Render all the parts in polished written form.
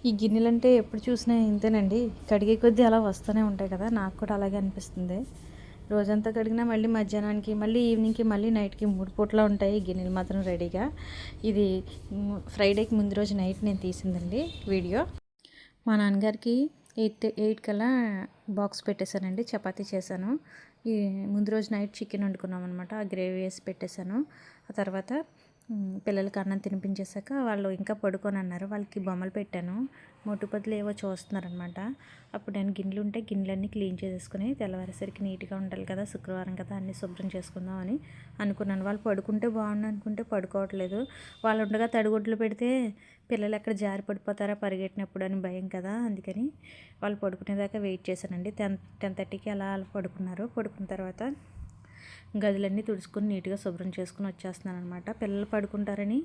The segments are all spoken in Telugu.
ఈ గిన్నెలంటే ఎప్పుడు చూసినా ఇంతేనండి. కడిగే కొద్దీ అలా వస్తూనే ఉంటాయి కదా! నాకు కూడా అలాగే అనిపిస్తుంది. రోజంతా కడిగినా మళ్ళీ మధ్యాహ్నానికి, మళ్ళీ ఈవినింగ్‌కి, మళ్ళీ నైట్‌కి 3 పూటలా ఉంటాయి ఈ గిన్నెలు మాత్రం రెడీగా. ఇది ఫ్రైడేకి ముందు రోజు నైట్ నేను తీసిందండి వీడియో. మా నాన్నగారికి 8 కల్లా బాక్స్ పెట్టేశానండి. చపాతీ చేశాను. ఈ ముందు రోజు నైట్ చికెన్ వండుకున్నాం అనమాట. ఆ గ్రేవీ వేసి పెట్టేశాను. ఆ తర్వాత పిల్లలకి అన్నం తినిపించేశాక వాళ్ళు ఇంకా పడుకొని అన్నారు. వాళ్ళకి బొమ్మలు పెట్టాను. మొట్టు పదులు ఏవో చూస్తున్నారనమాట. అప్పుడు నేను గిన్నెలు ఉంటే గిన్నెలన్నీ క్లీన్ చేసేసుకుని తెల్లవారేసరికి నీట్గా ఉండాలి కదా, శుక్రవారం కదా, అన్నీ శుభ్రం చేసుకుందాం అని అనుకున్నాను. వాళ్ళు పడుకుంటే బాగుండు అనుకుంటే పడుకోవట్లేదు. వాళ్ళు ఉండగా తడిగుడ్లు పెడితే పిల్లలు ఎక్కడ జారి పడిపోతారా పరిగెట్టినప్పుడు అని భయం కదా, అందుకని వాళ్ళు పడుకునేదాకా వెయిట్ చేశానండి. 10:30కి అలా పడుకున్నారు. పడుకున్న తర్వాత గదులన్నీ తుడుచుకొని నీట్గా శుభ్రం చేసుకుని వచ్చేస్తున్నాను అనమాట. పిల్లలు పడుకుంటారని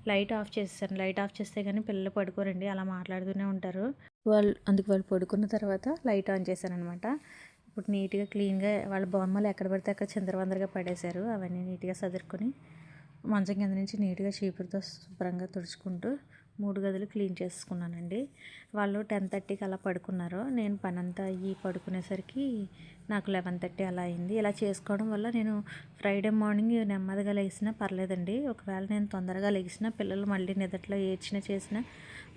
లైట్ ఆఫ్ చేసేసాను. లైట్ ఆఫ్ చేస్తే కానీ పిల్లలు పడుకోరండి, అలా మాట్లాడుతూనే ఉంటారు. వాళ్ళు పడుకున్న తర్వాత లైట్ ఆన్ చేశాను అనమాట. ఇప్పుడు నీట్గా క్లీన్గా వాళ్ళ బొమ్మలు ఎక్కడ పడితే అక్కడ చిందరవందరగా పడేశారు. అవన్నీ నీట్గా సదురుకొని మంచం కింద నుంచి నీట్గా చీపురుతో శుభ్రంగా తుడుచుకుంటూ 3 గదులు క్లీన్ చేసుకున్నానండి. వాళ్ళు 10:30కి అలా పడుకున్నారు. నేను పనంతా అయ్యి పడుకునేసరికి నాకు 11:30 అలా అయింది. ఇలా చేసుకోవడం వల్ల నేను ఫ్రైడే మార్నింగ్ నెమ్మదిగా లెగిసినా పర్లేదండి. ఒకవేళ నేను తొందరగా లెగిసినా పిల్లలు మళ్ళీ నిదట్లో ఏడ్చినా చేసినా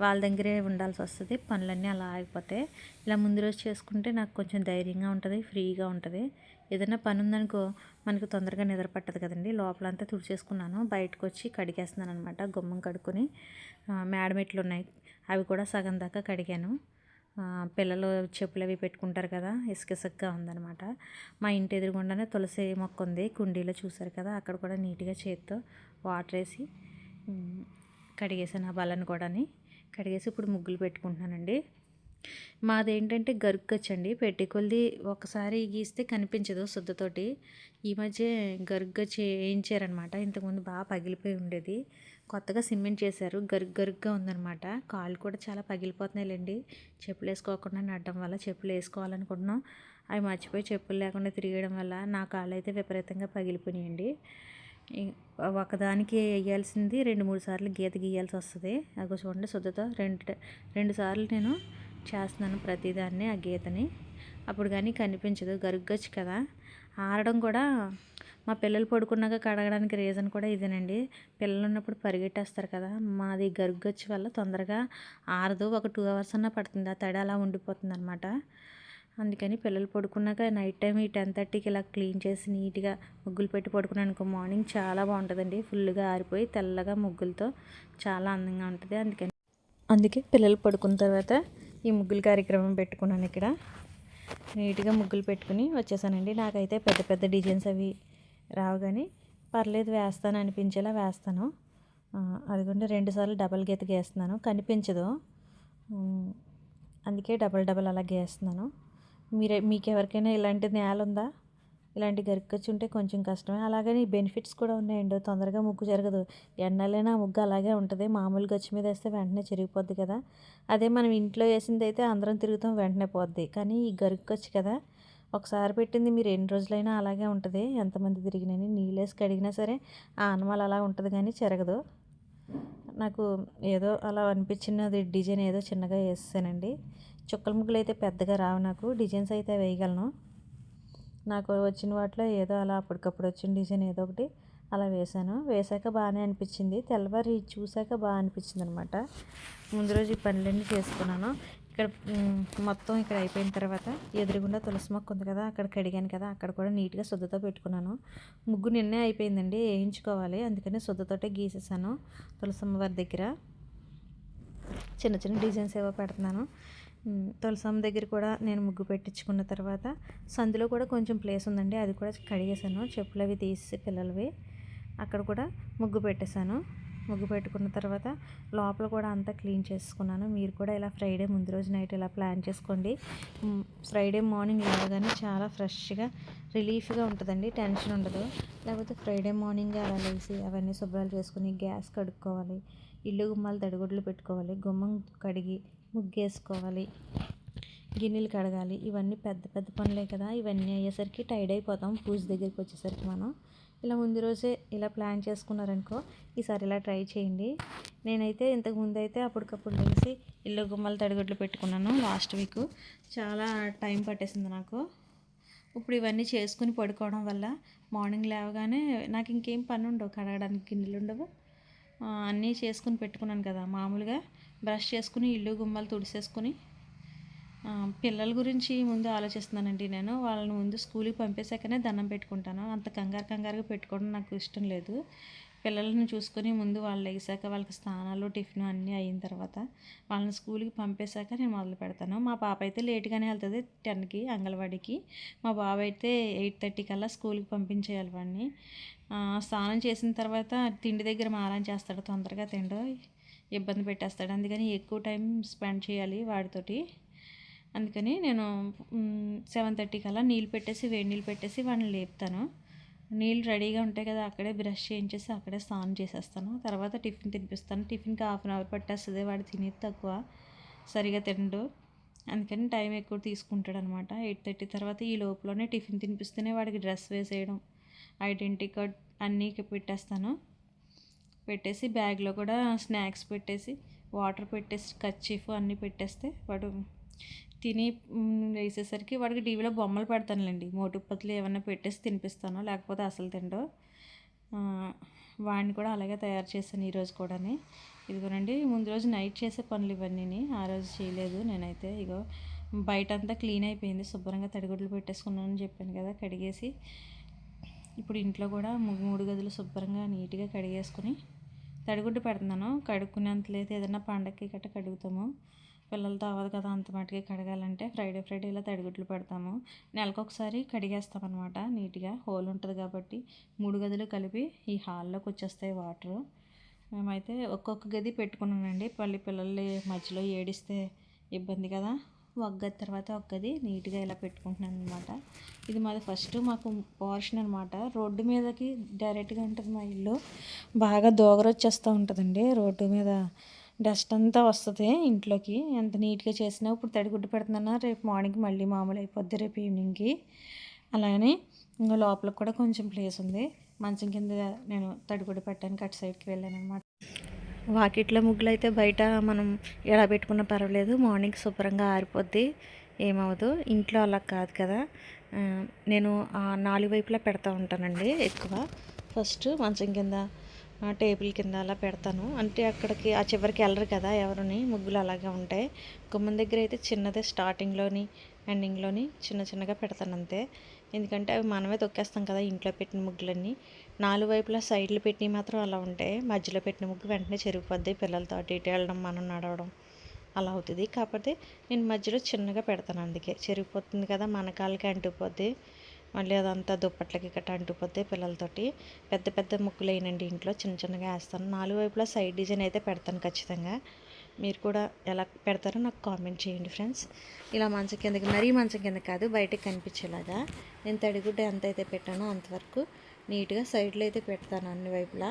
వాళ్ళ దగ్గరే ఉండాల్సి వస్తుంది. పనులన్నీ అలా ఆగిపోతాయి. ఇలా ముందు రోజు చేసుకుంటే నాకు కొంచెం ధైర్యంగా ఉంటుంది, ఫ్రీగా ఉంటుంది. ఏదైనా పని ఉందనుకో మనకు తొందరగా నిద్ర పట్టదు కదండి. లోపలంతా తుడిచేసుకున్నాను. బయటకు వచ్చి కడిగేస్తున్నాను అనమాట. గుమ్మం కడుక్కొని మేడమెట్లు ఉన్నాయి, అవి కూడా సగం దాకా కడిగాను. పిల్లలు చెప్పులు అవి పెట్టుకుంటారు కదా, ఇసుకగా ఉందనమాట. మా ఇంటి ఎదురుగుండానే తులసి మొక్క ఉంది, కుండీలో చూసారు కదా, అక్కడ కూడా నీట్గా చేత్తో వాటర్ వేసి కడిగేసాను. ఆ బలను కూడా కడిగేసి ఇప్పుడు ముగ్గులు పెట్టుకుంటున్నానండి. మాదేంటంటే గరుగ్గచ్చండి. పెట్టి కొలిది ఒకసారి గీస్తే కనిపించదు శుద్ధతోటి. ఈ మధ్య గరుగ్గచ్చి వేయించారనమాట. ఇంతకుముందు బాగా పగిలిపోయి ఉండేది. కొత్తగా సిమెంట్ చేశారు. గరుగ్గా ఉందనమాట. కాళ్ళు కూడా చాలా పగిలిపోతున్నాయిలేండి. చెప్పులు వేసుకోకుండా నడడం వల్ల. చెప్పులు వేసుకోవాలనుకుంటున్నాం, అవి మర్చిపోయి చెప్పులు లేకుండా తిరగడం వల్ల నా కాళ్ళు అయితే విపరీతంగా పగిలిపోయినాయండి. ఒకదానికి వేయాల్సింది 2-3 సార్లు గీత గీయాల్సి వస్తుంది. అది చూడండి శుద్ధతో రెండు సార్లు నేను చేస్తున్నాను ప్రతిదాన్ని ఆ గీతని. అప్పుడు కానీ కనిపించదు, గరుగ్గచ్చు కదా. ఆరడం కూడా మా పిల్లలు పడుకున్నాక కడగడానికి రీజన్ కూడా ఇదేనండి. పిల్లలు ఉన్నప్పుడు పరిగెట్టేస్తారు కదా, మాది గరుగ్గచ్చు వల్ల తొందరగా ఆరదు. ఒక 2 అవర్స్ అన్నా పడుతుంది, ఆ తడి అలా ఉండిపోతుంది అనమాట. అందుకని పిల్లలు పడుకున్నాక నైట్ టైం ఈ 10:30కి ఇలా క్లీన్ చేసి నీట్గా ముగ్గులు పెట్టి పడుకున్నాను అనుకో, మార్నింగ్ చాలా బాగుంటుందండి. ఫుల్గా ఆరిపోయి తెల్లగా ముగ్గులతో చాలా అందంగా ఉంటుంది. అందుకే పిల్లలు పడుకున్న తర్వాత ఈ ముగ్గుల కార్యక్రమం పెట్టుకున్నాను. ఇక్కడ నీట్గా ముగ్గులు పెట్టుకుని వచ్చేసానండి. నాకైతే పెద్ద పెద్ద డిజైన్స్ అవి రావు, కానీ పర్లేదు వేస్తాను అనిపించేలా వేస్తాను. అదిగోండి 2 సార్లు డబల్ గీత గీస్తున్నాను, కనిపించదు, అందుకే డబల్ అలా గీస్తున్నాను. మీకు ఎవరికైనా ఇలాంటి నేల ఉందా, ఇలాంటి గరికొచ్చి ఉంటే కొంచెం కష్టమే. అలాగని బెనిఫిట్స్ కూడా ఉన్నాయండి. తొందరగా ముగ్గు జరగదు, ఎన్నెలైనా ముగ్గు అలాగే ఉంటుంది. మామూలు గచ్చు మీద వేస్తే వెంటనే చిరిగిపోద్ది కదా. అదే మనం ఇంట్లో వేసింది అయితే అందరం తిరుగుతాం, వెంటనే పోద్ది. కానీ ఈ గరికొచ్చు కదా, ఒకసారి పెట్టింది మీరు ఎన్ని రోజులైనా అలాగే ఉంటుంది. ఎంతమంది తిరిగినని నీళ్ళేసి కడిగినా సరే ఆ అనుమాలు అలా ఉంటుంది, కానీ చెరగదు. నాకు ఏదో అలా అనిపించినది డిజైన్ ఏదో చిన్నగా వేసానండి. చుక్కల ముగ్గులు అయితే పెద్దగా రావు నాకు, డిజైన్స్ అయితే వేయగలను. నాకు వచ్చిన వాటిలో ఏదో అలా అప్పటికప్పుడు వచ్చిన డిజైన్ ఏదో ఒకటి అలా వేసాక బాగానే అనిపించింది. తెల్లవారి చూసాక బాగా అనిపించింది అనమాట. ముందు రోజు ఈ పనులన్నీ చేసుకున్నాను. ఇక్కడ మొత్తం ఇక్కడ అయిపోయిన తర్వాత ఎదురుగుండా తులసి మొక్క ఉంది కదా, అక్కడ కడిగాను కదా, అక్కడ కూడా నీట్గా శుద్ధతో పెట్టుకున్నాను. ముగ్గు నిన్నే అయిపోయిందండి, వేయించుకోవాలి, అందుకని శుద్ధతోటే గీసేసాను. తులసమ్మ వారి దగ్గర చిన్న చిన్న డిజైన్స్ ఏవో పెడుతున్నాను. తులసమ్మ దగ్గర కూడా నేను ముగ్గు పెట్టించుకున్న తర్వాత సందులో కూడా కొంచెం ప్లేస్ ఉందండి, అది కూడా కడిగేసాను. చెప్పులు అవి తీసి పిల్లలవి అక్కడ కూడా ముగ్గు పెట్టేశాను. ముగ్గు పెట్టుకున్న తర్వాత లోపల కూడా అంతా క్లీన్ చేసుకున్నాను. మీరు కూడా ఇలా ఫ్రైడే ముందు రోజు నైట్ ఇలా ప్లాన్ చేసుకోండి. ఫ్రైడే మార్నింగ్ లేవగానే చాలా ఫ్రెష్గా రిలీఫ్గా ఉంటుందండి, టెన్షన్ ఉండదు. లేకపోతే ఫ్రైడే మార్నింగ్ అలా లేసి అవన్నీ శుభ్రాలు చేసుకుని గ్యాస్ కడుక్కోవాలి, ఇల్లు గుమ్మాలు తడిగుడ్లు పెట్టుకోవాలి, గుమ్మం కడిగి ముగ్గేసుకోవాలి, గిన్నెలు కడగాలి. ఇవన్నీ పెద్ద పెద్ద పనులే కదా. ఇవన్నీ అయ్యేసరికి టైర్డ్ అయిపోతాం పూజ దగ్గరికి వచ్చేసరికి మనం. ఇలా ముందు రోజే ఇలా ప్లాన్ చేసుకున్నారనుకో ఈసారి ఇలా ట్రై చేయండి. నేనైతే ఇంతకుముందు అయితే అప్పటికప్పుడు లేచి ఇల్లు గుమ్మలు తడిగుడ్లు పెట్టుకున్నాను లాస్ట్ వీక్. చాలా టైం పట్టేసింది నాకు. ఇప్పుడు ఇవన్నీ చేసుకుని పడుకోవడం వల్ల మార్నింగ్ లేవగానే నాకు ఇంకేం పని ఉండవు, కడగడానికి గిన్నెలు ఉండవు. అన్నీ చేసుకుని పెట్టుకున్నాను కదా. మామూలుగా బ్రష్ చేసుకుని ఇల్లు గుమ్మలు తుడిసేసుకుని పిల్లల గురించి ముందు ఆలోచిస్తున్నానండి నేను. వాళ్ళని ముందు స్కూల్కి పంపేశాకనే దండం పెట్టుకుంటాను. అంత కంగారుగా పెట్టుకోవడం నాకు ఇష్టం లేదు. పిల్లలను చూసుకొని ముందు వాళ్ళు లేసాక వాళ్ళకి స్నానాలు టిఫిన్ అన్నీ అయిన తర్వాత వాళ్ళని స్కూల్కి పంపేశాక నేను మొదలు పెడతాను. మా పాప అయితే లేట్గానే వెళ్తుంది 10కి అంగన్వాడికి. మా బాబు అయితే 8:30 కల్లా స్కూల్కి పంపించేయాలి వాడిని. స్నానం చేసిన తర్వాత తిండి దగ్గర మారం చేస్తాడు, తొందరగా తిండు, ఇబ్బంది పెట్టేస్తాడు. అందుకని ఎక్కువ టైం స్పెండ్ చేయాలి వాడితోటి. అందుకని నేను 7:30 కల్లా నీళ్ళు పెట్టేసి వేడి నీళ్ళు పెట్టేసి వాడిని లేపుతాను. నీళ్ళు రెడీగా ఉంటాయి కదా, అక్కడే బ్రష్ చేయించేసి అక్కడే స్నానం చేసేస్తాను. తర్వాత టిఫిన్ తినిపిస్తాను. టిఫిన్కి 1/2 అవర్ పట్టేస్తుంది, వాడు తినేది తక్కువ, సరిగా తిండు. అందుకని టైం ఎక్కువ తీసుకుంటాడు అనమాట. 8:30 తర్వాత ఈ లోపలనే టిఫిన్ తినిపిస్తేనే వాడికి డ్రెస్ వేసేయడం, ఐడెంటిటీ కార్డ్ అన్నీ పెట్టేస్తాను. పెట్టేసి బ్యాగ్లో కూడా స్నాక్స్ పెట్టేసి వాటర్ పెట్టేసి కర్చీఫ్ అన్నీ పెట్టేస్తే వాడు తిని వేసేసరికి వాడికి టీవీలో బొమ్మలు పెడతానులేండి, మోటు పత్తులు ఏమన్నా పెట్టేసి తినిపిస్తాను, లేకపోతే అసలు తిండో. వాడిని కూడా అలాగే తయారు చేశాను ఈరోజు కూడా. ఇదిగోనండి ముందు రోజు నైట్ చేసే పనులు ఇవన్నీ ఆ రోజు చేయలేదు నేనైతే. ఇగో బయట అంతా క్లీన్ అయిపోయింది, శుభ్రంగా తడిగుడ్లు పెట్టేసుకున్నానని చెప్పాను కదా, కడిగేసి ఇప్పుడు ఇంట్లో కూడా 3 గదులు శుభ్రంగా నీట్గా కడిగేసుకుని తడిగుడ్డు పెడుతున్నాను. కడుక్కునేంత లేదు, ఏదైనా పండగకి గట్ట కడుగుతాము, పిల్లలతో అవ్వదు కదా అంత మటుకే కడగాలంటే. ఫ్రైడే ఇలా తడిగుడ్లు పెడతాము. నెలకొకసారి కడిగేస్తామన్నమాట నీట్గా. హోల్ ఉంటుంది కాబట్టి 3 గదులు కలిపి ఈ హాల్లోకి వచ్చేస్తాయి వాటరు. మేమైతే ఒక్కొక్క గది పెట్టుకున్నానండి, పిల్లలు మధ్యలో ఏడిస్తే ఇబ్బంది కదా. ఒక గది తర్వాత ఒక గది నీట్గా ఇలా పెట్టుకుంటున్నాను అనమాట. ఇది మాది ఫస్ట్ మాకు పోర్షన్ అనమాట. రోడ్డు మీదకి డైరెక్ట్గా ఉంటుంది మా ఇల్లు. బాగా దోగరొచ్చేస్తూ ఉంటుందండి, రోడ్డు మీద డస్ట్ అంతా వస్తుంది ఇంట్లోకి ఎంత నీట్గా చేసినా. ఇప్పుడు తడిగుడ్డు పెడుతున్నా, రేపు మార్నింగ్ మళ్ళీ మామూలు అయిపోద్ది, రేపు ఈవినింగ్కి. అలానే ఇంకా లోపలికి కూడా కొంచెం ప్లేస్ ఉంది, మంచం కింద నేను తడిగుడ్డు పెట్టడానికి అటు సైడ్కి వెళ్ళాను అనమాట. వాకిట్లో ముగ్గులు అయితే బయట మనం ఎలా పెట్టుకున్నా పర్వాలేదు, మార్నింగ్ శుభ్రంగా ఆరిపోద్ది, ఏమవదు. ఇంట్లో అలా కాదు కదా. నేను 4 వైపులా పెడతా ఉంటానండి ఎక్కువ. ఫస్ట్ మంచం కింద, టేబుల్ కింద అలా పెడతాను. అంటే అక్కడికి ఆ చివరికి వెళ్ళరు కదా ఎవరుని, ముగ్గులు అలాగే ఉంటాయి. గుమ్మం దగ్గర అయితే చిన్నదే, స్టార్టింగ్లోని ఎండింగ్లోని చిన్నగా పెడతాను అంతే. ఎందుకంటే అవి మనమే తొక్కేస్తాం కదా ఇంట్లో పెట్టిన ముగ్గులన్నీ. 4 వైపులా సైడ్లు పెట్టినవి మాత్రం అలా ఉంటాయి, మధ్యలో పెట్టిన ముగ్గు వెంటనే చెరిగిపోద్ది, పిల్లలతో అటు ఇటు వెళ్ళడం మనం నడవడం అలా అవుతుంది. కాకపోతే నేను మధ్యలో చిన్నగా పెడతాను, అందుకే చెరిగిపోతుంది కదా, మన కాళ్ళకి అంటుకుపోద్ది, మళ్ళీ అదంతా దుప్పట్లకి గట్ట అంటుకుపోద్ది పిల్లలతోటి. పెద్ద ముగ్గులు అయినండి ఇంట్లో, చిన్నగా వేస్తాను. 4 వైపులా సైడ్ డిజైన్ అయితే పెడతాను ఖచ్చితంగా. మీరు కూడా ఎలా పెడతారో నాకు కామెంట్ చేయండి ఫ్రెండ్స్. ఇలా మంచం కిందకి, మరీ మంచం కింద కాదు, బయటకు కనిపించేలాగా నేను తడిగుడ్డ ఎంత అయితే పెట్టానో అంతవరకు నీట్గా సైడ్లో అయితే పెడతాను అన్ని వైపులా.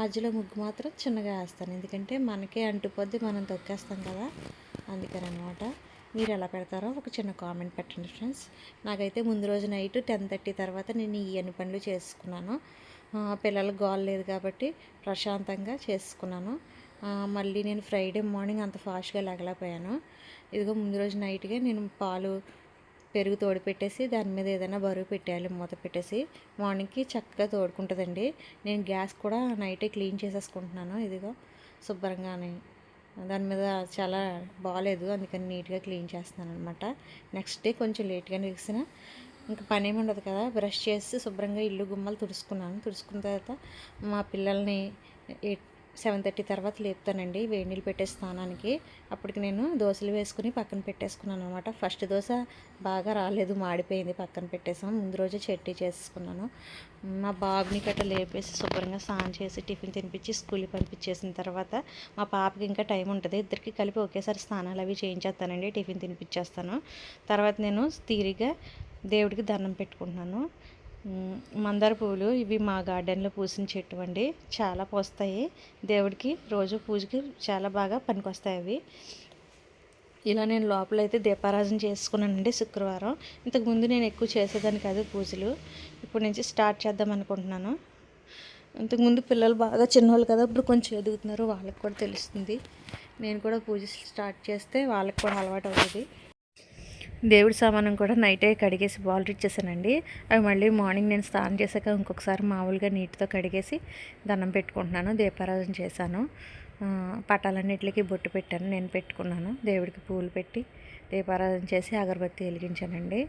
మధ్యలో ముగ్గు మాత్రం చిన్నగా వేస్తాను, ఎందుకంటే మనకే అంటుపోద్ది, మనం తొక్కేస్తాం కదా, అందుకని అనమాట. మీరు ఎలా పెడతారో ఒక చిన్న కామెంట్ పెట్టండి ఫ్రెండ్స్. నాకైతే ముందు రోజు నైట్ 10:30 తర్వాత నేను ఈ అన్ని పనులు చేసుకున్నాను. పిల్లలకు గోల్ లేదు కాబట్టి ప్రశాంతంగా చేసుకున్నాను. మళ్ళీ నేను ఫ్రైడే మార్నింగ్ అంత ఫాస్ట్గా లేగలేకపోయాను. ఇదిగో ముందు రోజు నైట్గా నేను పాలు పెరుగు తోడు పెట్టేసి దాని మీద ఏదైనా బరువు పెట్టేయాలి, మూత పెట్టేసి మార్నింగ్కి చక్కగా తోడుకుంటుందండి. నేను గ్యాస్ కూడా నైటే క్లీన్ చేసేసుకుంటున్నాను. ఇదిగో శుభ్రంగానే, దాని మీద చాలా బాగాలేదు, అందుకని నీట్గా క్లీన్ చేస్తున్నాను అనమాట. నెక్స్ట్ డే కొంచెం లేట్గా లెగిసిన ఇంకా పని ఏమి ఉండదు కదా, బ్రష్ చేసి శుభ్రంగా ఇల్లు గుమ్మలు తుడుచుకున్న తర్వాత మా పిల్లల్ని 7:30 తర్వాత లేపుతానండి, వేడి నీళ్ళు పెట్టే స్నానానికి. అప్పటికి నేను దోశలు వేసుకుని పక్కన పెట్టేసుకున్నాను అనమాట. ఫస్ట్ దోశ బాగా రాలేదు, మాడిపోయింది, పక్కన పెట్టేసాను. ముందు రోజే చట్నీ చేసుకున్నాను. మా బాబుని గట్ట లేపేసి శుభ్రంగా స్నానం చేసి టిఫిన్ తినిపించి స్కూల్కి పంపించేసిన తర్వాత మా పాపకి ఇంకా టైం ఉంటుంది, ఇద్దరికి కలిపి ఒకేసారి స్నానాలు అవి చేయించేస్తానండి, టిఫిన్ తినిపించేస్తాను. తర్వాత నేను తీరిగా దేవుడికి దండం పెట్టుకుంటున్నాను. మందార పువ్వులు ఇవి మా గార్డెన్లో పూసిన చెట్టు అండి, చాలా పోస్తాయి దేవుడికి, రోజు పూజకి చాలా బాగా పనికొస్తాయి అవి. ఇలా నేను లోపలైతే దీపారాధన చేసుకున్నానండి శుక్రవారం. ఇంతకుముందు నేను ఎక్కువ చేసేదాన్ని కాదు పూజలు. ఇప్పటి నుంచి స్టార్ట్ చేద్దాం అనుకుంటున్నాను. ఇంతకుముందు పిల్లలు బాగా చిన్నవాళ్ళు కదా, ఇప్పుడు కొంచెం ఎదుగుతున్నారు, వాళ్ళకి కూడా తెలుస్తుంది. నేను కూడా పూజ స్టార్ట్ చేస్తే వాళ్ళకి కూడా అలవాటు అవుతుంది. దేవుడి సామానం కూడా నైటే కడిగేసి బాల్ ఇచ్చేసానండి. అవి మళ్ళీ మార్నింగ్ నేను స్నానం చేశాక ఇంకొకసారి మామూలుగా నీటితో కడిగేసి దండం పెట్టుకుంటున్నాను. దీపారాధన చేశాను. పటాలన్నిటికి బొట్టు పెట్టాను, నేను పెట్టుకున్నాను. దేవుడికి పూలు పెట్టి దీపారాధన చేసి అగరబత్తి వెలిగించానండి.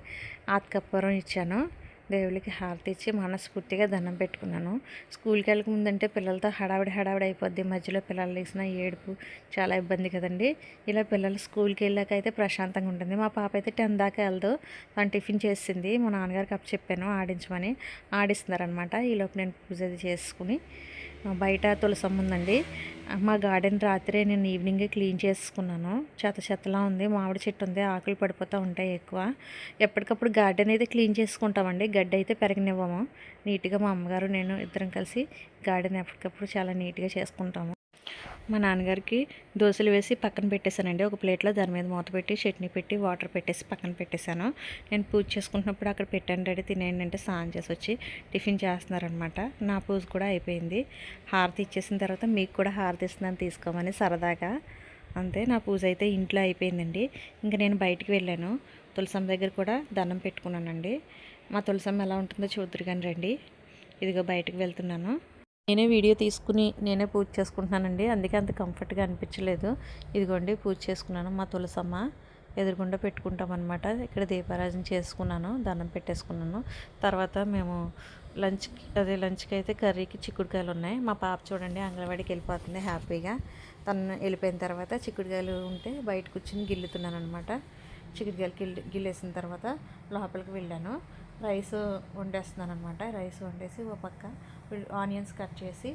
ఆతకప్పూరం ఇచ్చాను. దేవుడికి హారతి ఇచ్చి మనస్ఫూర్తిగా దండం పెట్టుకున్నాను. స్కూల్కి వెళ్ళక ముందంటే పిల్లలతో హడావిడి అయిపోద్ది. మధ్యలో పిల్లలు వేసిన ఏడుపు చాలా ఇబ్బంది కదండి. ఇలా పిల్లలు స్కూల్కి వెళ్ళాక అయితే ప్రశాంతంగా ఉంటుంది. మా పాప అయితే 10 దాకా వెళ్దు. తను టిఫిన్ చేసింది. మా నాన్నగారికి చెప్పాను ఆడించమని, ఆడిస్తున్నారనమాట. ఈలోపు నేను పూజ చేసుకుని బయట తులసమ్మ ఉందండి. మా గార్డెన్ రాత్రే నేను ఈవినింగే క్లీన్ చేసుకున్నాను. చెత్తలా ఉంది. మామిడి చెట్టు ఉంది, ఆకులు పడిపోతూ ఉంటాయి ఎక్కువ. ఎప్పటికప్పుడు గార్డెన్ అయితే క్లీన్ చేసుకుంటామండి. గడ్డి అయితే పెరగనివ్వము. నీట్గా మా అమ్మగారు నేను ఇద్దరం కలిసి గార్డెన్ ఎప్పటికప్పుడు చాలా నీట్గా చేసుకుంటాము. మా నాన్నగారికి దోశలు వేసి పక్కన పెట్టేశానండి. ఒక ప్లేట్లో దాని మీద మూత పెట్టి చట్నీ పెట్టి వాటర్ పెట్టేసి పక్కన పెట్టేశాను. నేను పూజ చేసుకుంటున్నప్పుడు అక్కడ పెట్టాను, రెడీ తినేయండి అంటే స్నానం చేసి వచ్చి టిఫిన్ చేస్తున్నారనమాట. నా పూజ కూడా అయిపోయింది. హారతి ఇచ్చేసిన తర్వాత మీకు కూడా హారతి ఇస్తున్నాను తీసుకోమని సరదాగా. అంతే, నా పూజ అయితే ఇంట్లో అయిపోయిందండి. ఇంకా నేను బయటికి వెళ్ళాను. తులసమ్మ దగ్గర కూడా దండం పెట్టుకున్నానండి. మా తులసమ్మ ఎలా ఉంటుందో చూద్దరు కానీ రండి. ఇదిగో బయటకు వెళ్తున్నాను. నేనే వీడియో తీసుకుని నేనే పూజ చేసుకుంటున్నానండి. అందుకే అంత కంఫర్ట్గా అనిపించలేదు. ఇదిగోండి పూజ చేసుకున్నాను. మా తులసమ్మ ఎదురుగుండా పెట్టుకుంటామన్నమాట. ఇక్కడ దీపారాధన చేసుకున్నాను, దండం పెట్టేసుకున్నాను. తర్వాత మేము లంచ్కి అయితే కర్రీకి చిక్కుడుకాయలు ఉన్నాయి. మా పాప చూడండి అంగన్వాడికి వెళ్ళిపోతుంది హ్యాపీగా. తను వెళ్ళిపోయిన తర్వాత చిక్కుడుకాయలు ఉంటే బయట కూర్చుని గిల్లుతున్నాను అనమాట. చిక్కుడుకాయలు గిల్లేసిన తర్వాత లోపలికి వెళ్ళాను. రైస్ వండేస్తున్నాను అనమాట. రైస్ వండేసి ఒక పక్క ఆనియన్స్ కట్ చేసి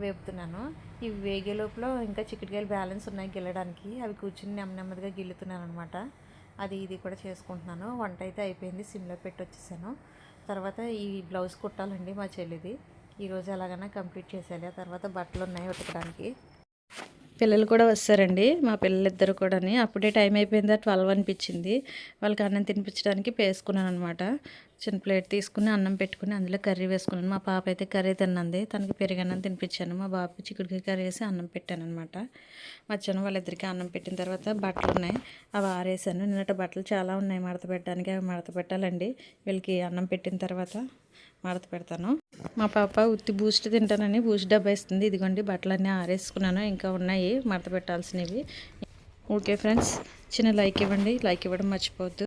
వేపుతున్నాను. ఇవి వేగే లోపల ఇంకా చిక్కుడుకాయలు బ్యాలెన్స్ ఉన్నాయి గిల్లడానికి. అవి కూర్చుని నెమ్మదిగా గిల్లుతున్నాను అనమాట. ఇది కూడా చేసుకుంటున్నాను. వంట అయితే అయిపోయింది, సిమ్లో పెట్టి వచ్చేసాను. తర్వాత ఈ బ్లౌజ్ కుట్టాలండి మా చెల్లిది. ఈరోజు ఎలాగైనా కంప్లీట్ చేసేయాలి. ఆ తర్వాత బట్టలు ఉన్నాయి ఉతకడానికి. పిల్లలు కూడా వస్తారండి, మా పిల్లలిద్దరు కూడా. అప్పుడే టైం అయిపోయిందా 12 అనిపించింది. వాళ్ళకి అన్నం తినిపించడానికి వేసుకున్నాను అనమాట. చిన్న ప్లేట్ తీసుకుని అన్నం పెట్టుకుని అందులో కర్రీ వేసుకున్నాను. మా పాప అయితే కర్రీ తిన్నది, తనకి పెరుగన్నం తినిపించాను. మా బాబుకి చిక్కుడుకాయ కర్రీ వేసి అన్నం పెట్టాను అనమాట. మధ్యాహ్నం వాళ్ళిద్దరికి అన్నం పెట్టిన తర్వాత బట్టలు ఉన్నాయి, అవి ఆరేసాను. నిన్నటి బట్టలు చాలా ఉన్నాయి మడత పెట్టడానికి, అవి మడత పెట్టాలండి. వీళ్ళకి అన్నం పెట్టిన తర్వాత మడత పెడతాను. మా పాప ఉత్తి బూస్ట్ తింటానని బూస్ట్ డబ్బా ఇస్తుంది. ఇదిగోండి బట్టలన్నీ ఆరేసుకున్నాను, ఇంకా ఉన్నాయి మడత పెట్టాల్సినవి. ఓకే ఫ్రెండ్స్, చిన్న లైక్ ఇవ్వండి, లైక్ ఇవ్వడం మర్చిపోవద్దు.